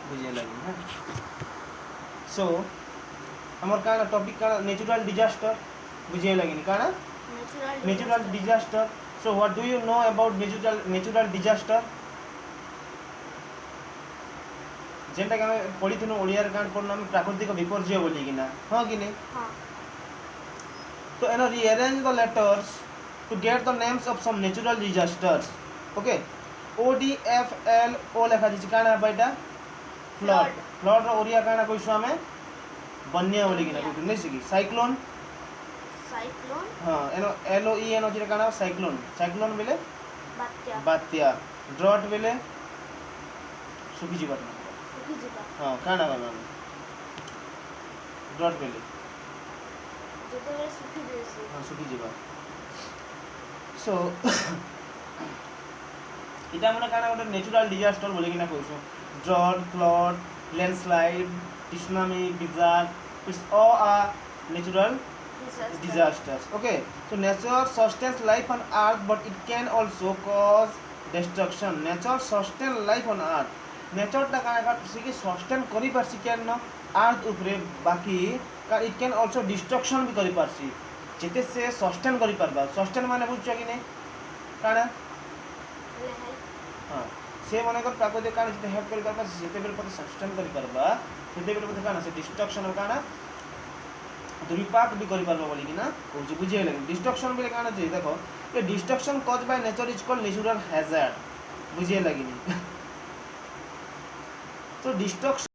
बुझे लगी है सो हमर काना टॉपिक काना नेचुरल डिजास्टर बुझे लगी काना natural disaster so what do you know about natural disaster जेनटा के हमें पढ़ी थनु ओडिया कान पढ़ना हम प्राकृतिक विपर्यय बोली कि ना हां कि नहीं हां तो एनो rearrange the letters to get the names of some natural disasters okay ODFLO লেখা দিছি কানা বাইটা फ्लड फ्लड रो ओरिया काना कइसु हमें बन्या बोली कि ना कइसु नहीं सिकी साइक्लोन हां एनो LOE एनो जे काना साइक्लोन बेले बात्या ड्रॉट बेले सुखी जीवा हां काना वाला ड्रॉट बेले जेते सुखी देसी हां सुखी जीवा सो এটা মানে কানা একটা ন্যাচুরাল ডিজাস্টার বলে কিনা কইছো drought flood landslide tsunami blizzard it's all are natural disasters okay so nature sustains life on earth but it can also cause destruction nature sustain life on earth nature টা কানা কি sustain করি পারছি কেন earth উপরে বাকি it can also destruction भी करी पारसी जेते से सस्टेन करि परबा सस्टेन माने बुझछ कि नै काना हां से माने कर प्राकृतिक काना जेते हेल्प करि परबा जेते बेर पते सस्टेन करि परबा सेते बेर पते काना से डिस्ट्रक्शन काना दुर्विपाक भी करि परबा बोली कि ना बुझिए लगे डिस्ट्रक्शन बेले काना जे देखो ये destruction caused by nature is called natural hazard बुझिए लगी तो डिस्ट्रक्शन